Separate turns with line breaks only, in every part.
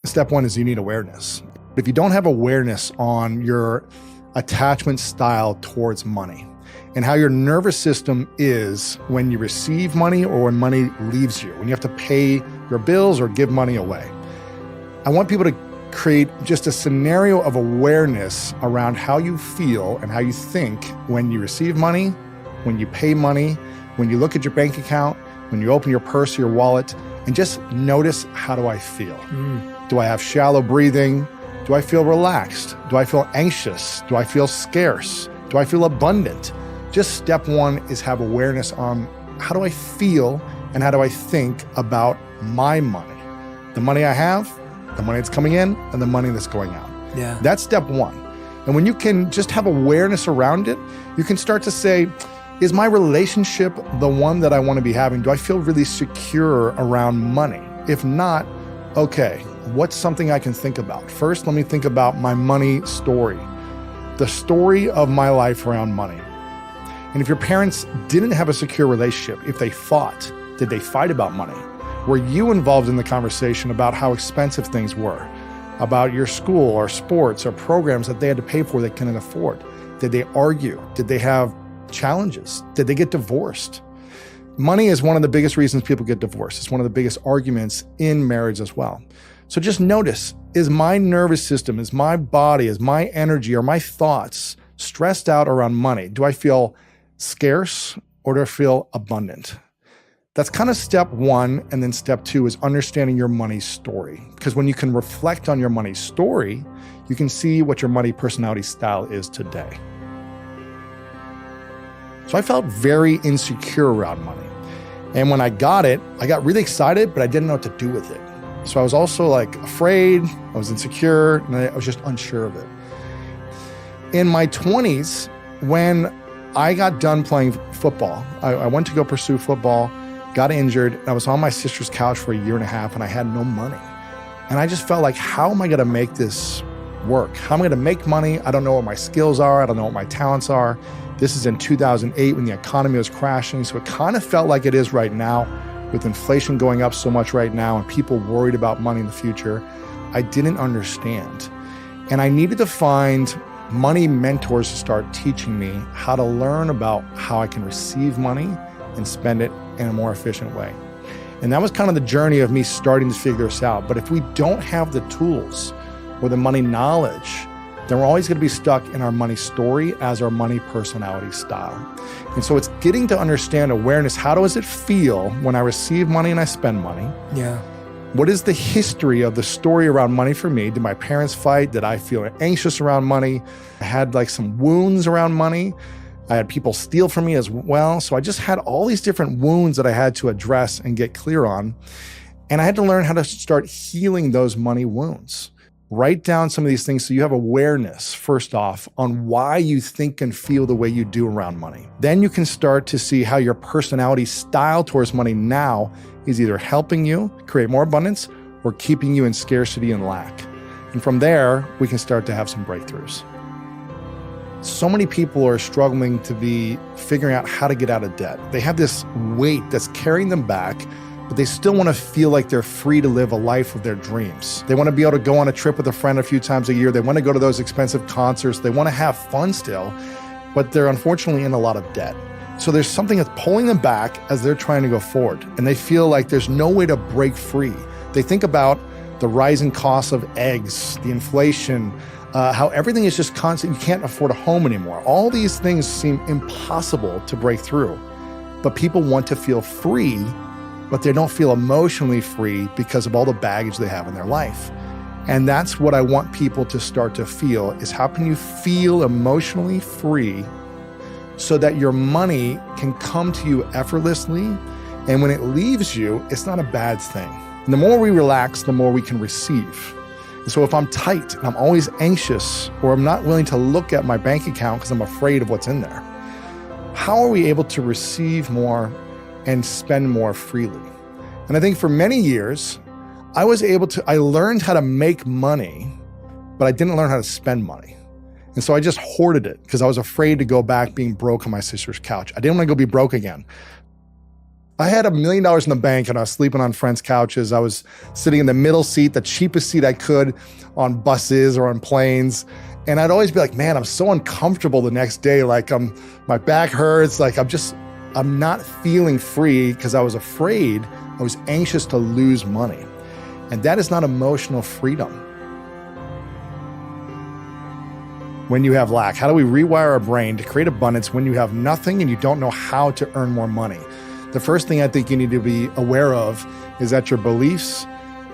step one is you need awareness. If you don't have awareness on your attachment style towards money and how your nervous system is when you receive money or when money leaves you, when you have to pay your bills or give money away, I want people to create just a scenario of awareness around how you feel and how you think when you receive money, when you pay money, when you look at your bank account, when you open your purse or your wallet, and just notice, how do I feel? Do I have shallow breathing? Do I feel relaxed? Do I feel anxious? Do I feel scarce? Do I feel abundant? Just step one is have awareness on how do I feel and how do I think about my money? The money I have, the money that's coming in, and the money that's going out.
Yeah.
That's step one. And when you can just have awareness around it, you can start to say, is my relationship the one that I want to be having? Do I feel really secure around money? If not, okay, what's something I can think about? First, let me think about my money story, the story of my life around money. And if your parents didn't have a secure relationship, if they fought, did they fight about money? Were you involved in the conversation about how expensive things were, about your school or sports or programs that they had to pay for they couldn't afford? Did they argue? Did they have challenges? Did they get divorced? Money is one of the biggest reasons people get divorced. It's one of the biggest arguments in marriage as well. So just notice, is my nervous system, is my body, is my energy, or my thoughts stressed out around money? Do I feel scarce or do I feel abundant? That's kind of step one. And then step two is understanding your money story. Because when you can reflect on your money story, you can see what your money personality style is today. So I felt very insecure around money. And when I got it, I got really excited, but I didn't know what to do with it. So I was also like afraid, I was insecure, and I was just unsure of it. In my 20s, when I got done playing football, I went to go pursue football, got injured, and I was on my sister's couch for a year and a half, and I had no money. And I just felt like, how am I gonna make this work? How am I gonna make money? I don't know what my skills are. I don't know what my talents are. This is in 2008 when the economy was crashing. So it kind of felt like it is right now with inflation going up so much right now and people worried about money in the future. I didn't understand. And I needed to find money mentors to start teaching me how to learn about how I can receive money and spend it in a more efficient way. And that was kind of the journey of me starting to figure this out. But if we don't have the tools or the money knowledge, then we're always going to be stuck in our money story as our money personality style. And so it's getting to understand awareness. How does it feel when I receive money and I spend money?
Yeah.
What is the history of the story around money for me? Did my parents fight? Did I feel anxious around money? I had like some wounds around money. I had people steal from me as well. So I just had all these different wounds that I had to address and get clear on. And I had to learn how to start healing those money wounds. Write down some of these things so you have awareness, first off, on why you think and feel the way you do around money. Then you can start to see how your personality style towards money now is either helping you create more abundance or keeping you in scarcity and lack. And from there, we can start to have some breakthroughs. So many people are struggling to be figuring out how to get out of debt. They have this weight that's carrying them back, but they still want to feel like they're free to live a life of their dreams. They want to be able to go on a trip with a friend a few times a year. They want to go to those expensive concerts. They want to have fun still, but they're unfortunately in a lot of debt. So there's something that's pulling them back as they're trying to go forward. And they feel like there's no way to break free. They think about the rising costs of eggs, the inflation, how everything is just constant. You can't afford a home anymore. All these things seem impossible to break through. But people want to feel free, but they don't feel emotionally free because of all the baggage they have in their life. And that's what I want people to start to feel, is how can you feel emotionally free so that your money can come to you effortlessly, and when it leaves you, it's not a bad thing. And the more we relax, the more we can receive. And so if I'm tight and I'm always anxious, or I'm not willing to look at my bank account because I'm afraid of what's in there, how are we able to receive more and spend more freely? And I think for many years, I learned how to make money, but I didn't learn how to spend money. And so I just hoarded it because I was afraid to go back being broke on my sister's couch. I didn't want to go be broke again. I had $1 million in the bank and I was sleeping on friends' couches. I was sitting in the middle seat, the cheapest seat I could on buses or on planes. And I'd always be like, man, I'm so uncomfortable the next day. Like my back hurts. Like I'm not feeling free because I was afraid. I was anxious to lose money. And that is not emotional freedom. When you have lack, how do we rewire our brain to create abundance when you have nothing and you don't know how to earn more money? The first thing I think you need to be aware of is that your beliefs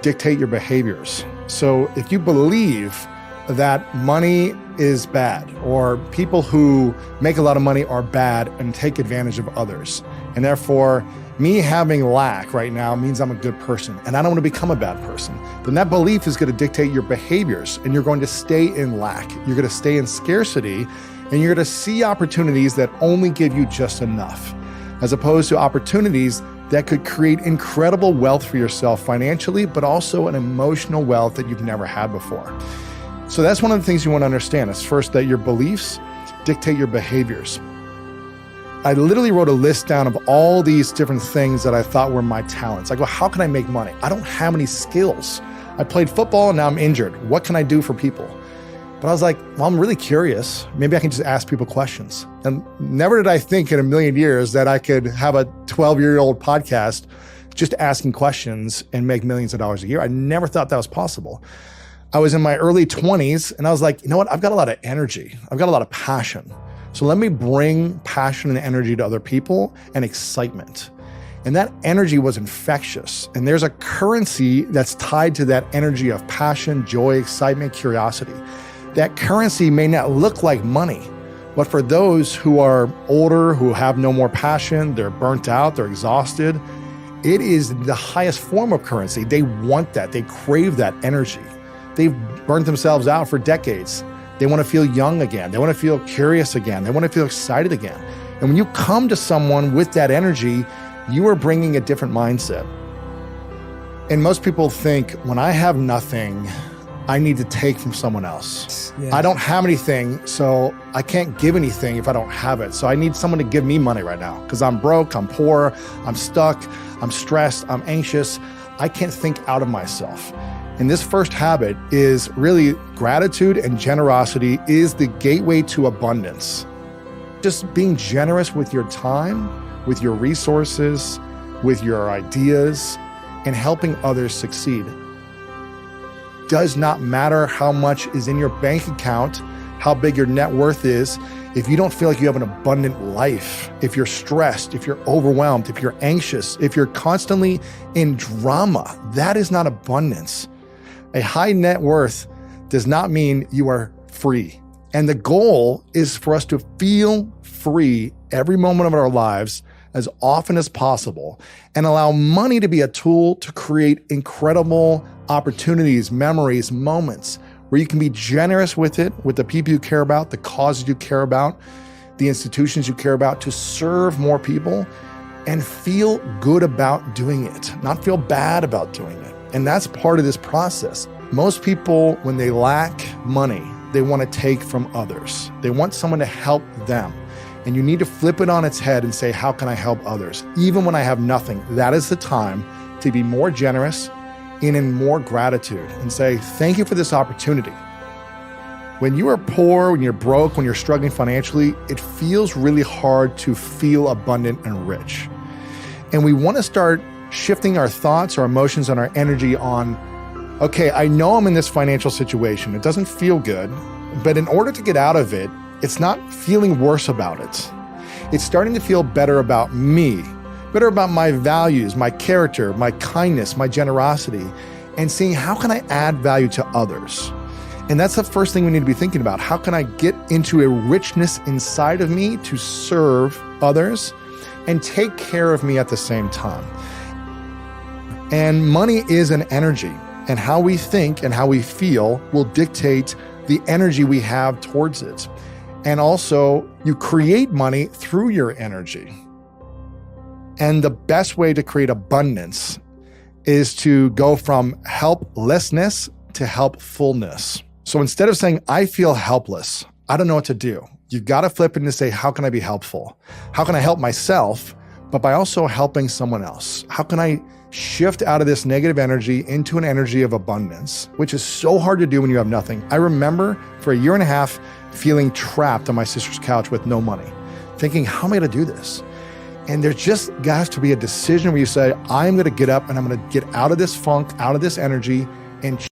dictate your behaviors. So if you believe that money is bad, or people who make a lot of money are bad and take advantage of others, and therefore me having lack right now means I'm a good person and I don't want to become a bad person, then that belief is going to dictate your behaviors and you're going to stay in lack. You're going to stay in scarcity and you're going to see opportunities that only give you just enough, as opposed to opportunities that could create incredible wealth for yourself financially, but also an emotional wealth that you've never had before. So that's one of the things you want to understand is first that your beliefs dictate your behaviors. I literally wrote a list down of all these different things that I thought were my talents. I go, how can I make money? I don't have any skills. I played football and now I'm injured. What can I do for people? But I was like, well, I'm really curious. Maybe I can just ask people questions. And never did I think in a million years that I could have a 12-year-old podcast just asking questions and make millions of dollars a year. I never thought that was possible. I was in my early 20s and I was like, you know what? I've got a lot of energy. I've got a lot of passion. So let me bring passion and energy to other people and excitement. And that energy was infectious. And there's a currency that's tied to that energy of passion, joy, excitement, curiosity. That currency may not look like money, but for those who are older, who have no more passion, they're burnt out, they're exhausted, it is the highest form of currency. They want that. They crave that energy. They've burnt themselves out for decades. They want to feel young again. They want to feel curious again. They want to feel excited again. And when you come to someone with that energy, you are bringing a different mindset. And most people think, when I have nothing, I need to take from someone else. Yeah. I don't have anything, so I can't give anything if I don't have it. So I need someone to give me money right now because I'm broke, I'm poor, I'm stuck, I'm stressed, I'm anxious. I can't think out of myself. And this first habit is really gratitude and generosity is the gateway to abundance. Just being generous with your time, with your resources, with your ideas, and helping others succeed. Does not matter how much is in your bank account, how big your net worth is, if you don't feel like you have an abundant life, if you're stressed, if you're overwhelmed, if you're anxious, if you're constantly in drama, that is not abundance. A high net worth does not mean you are free. And the goal is for us to feel free every moment of our lives as often as possible and allow money to be a tool to create incredible opportunities, memories, moments where you can be generous with it, with the people you care about, the causes you care about, the institutions you care about, to serve more people and feel good about doing it, not feel bad about doing it. And that's part of this process. Most people, when they lack money, they want to take from others. They want someone to help them. And you need to flip it on its head and say, how can I help others? Even when I have nothing, that is the time to be more generous and in more gratitude and say, thank you for this opportunity. When you are poor, when you're broke, when you're struggling financially, it feels really hard to feel abundant and rich. And we want to start shifting our thoughts, our emotions, and our energy on, okay, I know I'm in this financial situation. It doesn't feel good, but in order to get out of it, it's not feeling worse about it. It's starting to feel better about me, better about my values, my character, my kindness, my generosity, and seeing how can I add value to others. And that's the first thing we need to be thinking about. How can I get into a richness inside of me to serve others and take care of me at the same time? And money is an energy, and how we think and how we feel will dictate the energy we have towards it. And also, you create money through your energy. And the best way to create abundance is to go from helplessness to helpfulness. So instead of saying, I feel helpless, I don't know what to do, you've got to flip it and say, how can I be helpful? How can I help myself but by also helping someone else. How can I shift out of this negative energy into an energy of abundance, which is so hard to do when you have nothing. I remember for a year and a half feeling trapped on my sister's couch with no money, thinking, how am I going to do this? And there's just got to be a decision where you say, I'm going to get up and I'm going to get out of this funk, out of this energy, and